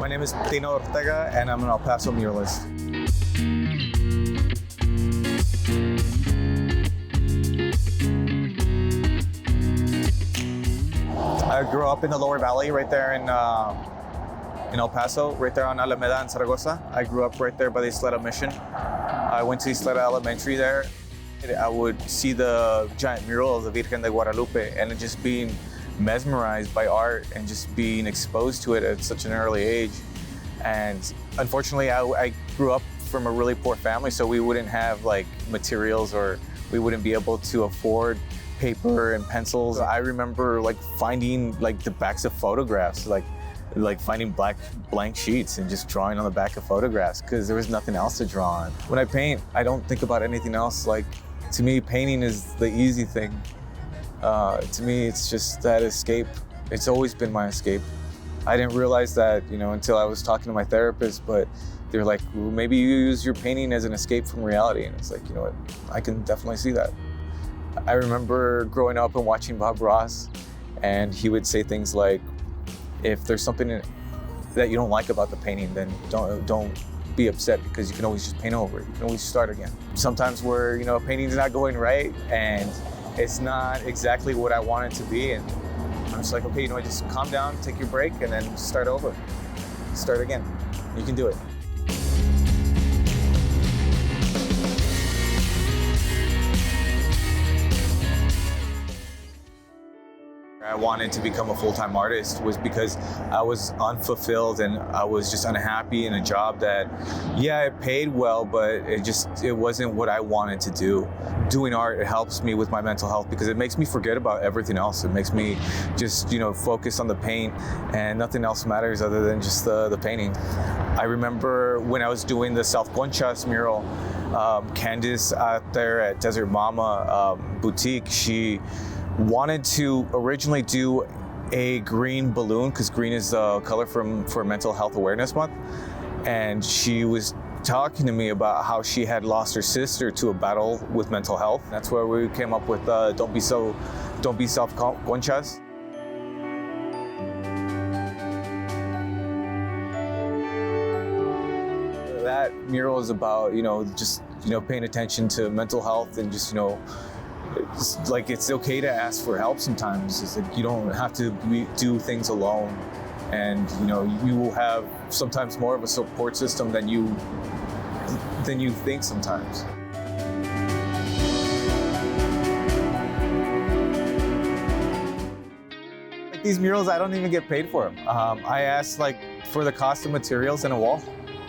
My name is Tino Ortega, and I'm an El Paso muralist. I grew up in the lower valley right there in El Paso, right there on Alameda and Zaragoza. I grew up right there by the Isleta Mission. I went to Isleta Elementary there. I would see the giant mural of the Virgen de Guadalupe and just being mesmerized by art and just being exposed to it at such an early age. And unfortunately, I grew up from a really poor family, so we wouldn't have like materials, or we wouldn't be able to afford paper and pencils. I remember like finding like the backs of photographs, like finding blank sheets and just drawing on the back of photographs because there was nothing else to draw on. When I paint, I don't think about anything else. Like, to me, painting is the easy thing. To me, it's just that escape. It's always been my escape. I didn't realize that, until I was talking to my therapist, but they're like, well, maybe you use your painting as an escape from reality. And it's like, you know what, I can definitely see that. I remember growing up and watching Bob Ross, and he would say things like, if there's something that you don't like about the painting, then don't be upset, because you can always just paint over it. You can always start again. Sometimes where, a painting's not going right and it's not exactly what I want it to be, and I'm just like, okay, just calm down, take your break, and then start over. Start again. You can do it. I wanted to become a full-time artist was because I was unfulfilled and I was just unhappy in a job that, yeah, it paid well, but it wasn't what I wanted to do. Doing art, it helps me with my mental health because it makes me forget about everything else. It makes me just, focus on the paint, and nothing else matters other than just the painting. I remember when I was doing the South Conchas mural, Candace out there at Desert Mama Boutique, she wanted to originally do a green balloon, because green is the color for Mental Health Awareness Month. And she was talking to me about how she had lost her sister to a battle with mental health. That's where we came up with Don't Be South Conchas. That mural is about, just, paying attention to mental health, and just, it's like it's okay to ask for help sometimes. It's like you don't have to do things alone, and you will have sometimes more of a support system than you think sometimes. Like these murals, I don't even get paid for them. I ask for the cost of materials and a wall.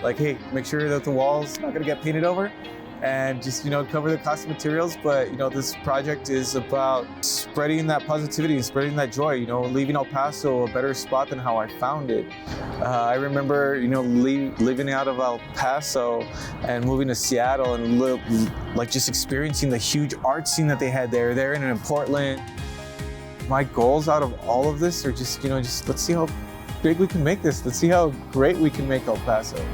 Like, hey, make sure that the wall's not gonna get painted over, and just cover the cost of materials. But this project is about spreading that positivity and spreading that joy, leaving El Paso a better spot than how I found it. I remember living out of El Paso and moving to Seattle and just experiencing the huge art scene that they had there and in Portland. My goals out of all of this are just let's see how big we can make this. Let's see how great we can make El Paso.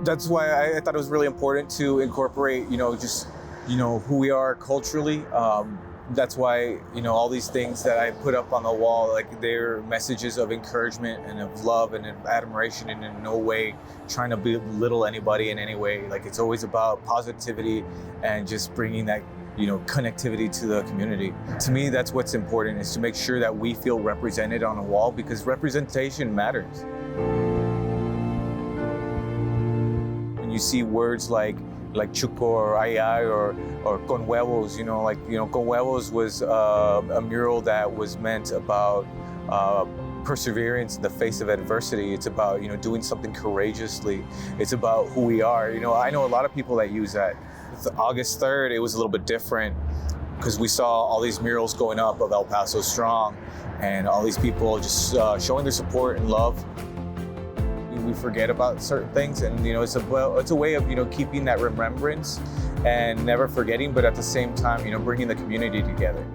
That's why I thought it was really important to incorporate, who we are culturally. That's why, all these things that I put up on the wall, they're messages of encouragement and of love and of admiration, and in no way trying to belittle anybody in any way. It's always about positivity and just bringing that, connectivity to the community. To me, that's what's important, is to make sure that we feel represented on a wall, because representation matters. You see words like chuco or ay or con huevos, con huevos was a mural that was meant about perseverance in the face of adversity. It's about, doing something courageously. It's about who we are. I know a lot of people that use that. With August 3rd, it was a little bit different, because we saw all these murals going up of El Paso Strong, and all these people just showing their support and love. We forget about certain things, and it's a way of keeping that remembrance and never forgetting, but at the same time bringing the community together.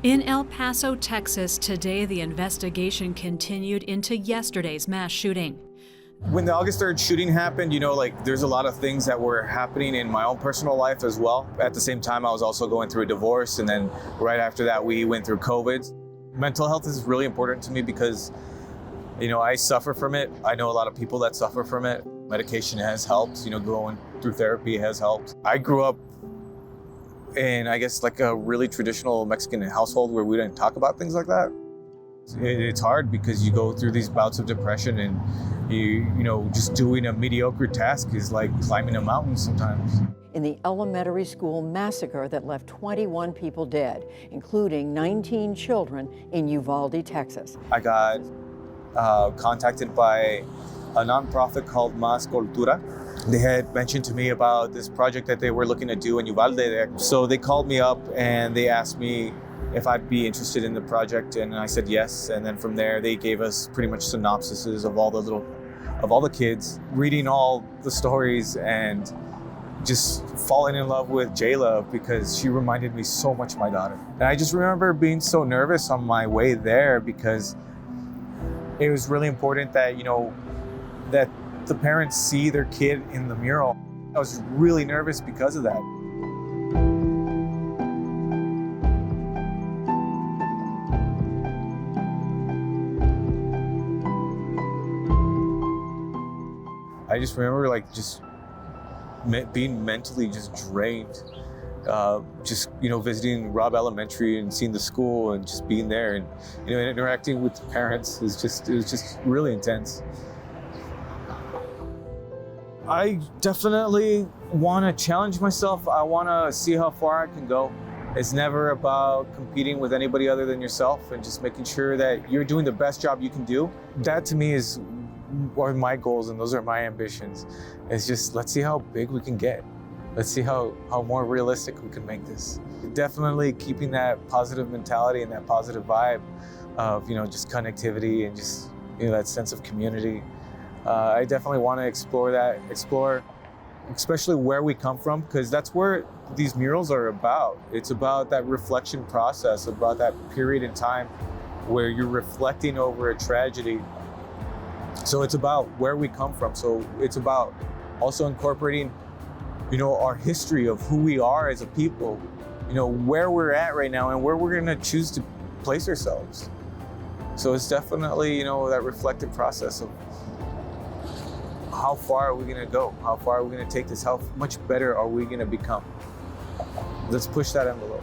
In El Paso, Texas, today the investigation continued into yesterday's mass shooting. When the August 3rd shooting happened, there's a lot of things that were happening in my own personal life as well. At the same time, I was also going through a divorce. And then right after that, we went through COVID. Mental health is really important to me because, I suffer from it. I know a lot of people that suffer from it. Medication has helped, going through therapy has helped. I grew up in, I guess, like a really traditional Mexican household where we didn't talk about things like that. It's hard because you go through these bouts of depression and just doing a mediocre task is like climbing a mountain sometimes. In the elementary school massacre that left 21 people dead, including 19 children in Uvalde, Texas. I got contacted by a nonprofit called Más Cultura. They had mentioned to me about this project that they were looking to do in Uvalde there. So they called me up and they asked me if I'd be interested in the project, and I said yes. And then from there, they gave us pretty much synopsises of all the kids, reading all the stories and just falling in love with Jayla because she reminded me so much of my daughter. And I just remember being so nervous on my way there because it was really important that, that the parents see their kid in the mural. I was really nervous because of that. I just remember being mentally just drained. Visiting Robb Elementary and seeing the school and just being there and, interacting with the parents it was just really intense. I definitely want to challenge myself. I want to see how far I can go. It's never about competing with anybody other than yourself and just making sure that you're doing the best job you can do. That to me are my goals and those are my ambitions. It's just, let's see how big we can get. Let's see how more realistic we can make this. Definitely keeping that positive mentality and that positive vibe of, just connectivity and just, that sense of community. I definitely want to explore especially where we come from, because that's where these murals are about. It's about that reflection process, about that period in time where you're reflecting over a tragedy. So it's about where we come from. So it's about also incorporating, our history of who we are as a people, where we're at right now and where we're going to choose to place ourselves. So it's definitely, that reflective process of how far are we going to go? How far are we going to take this? How much better are we going to become? Let's push that envelope.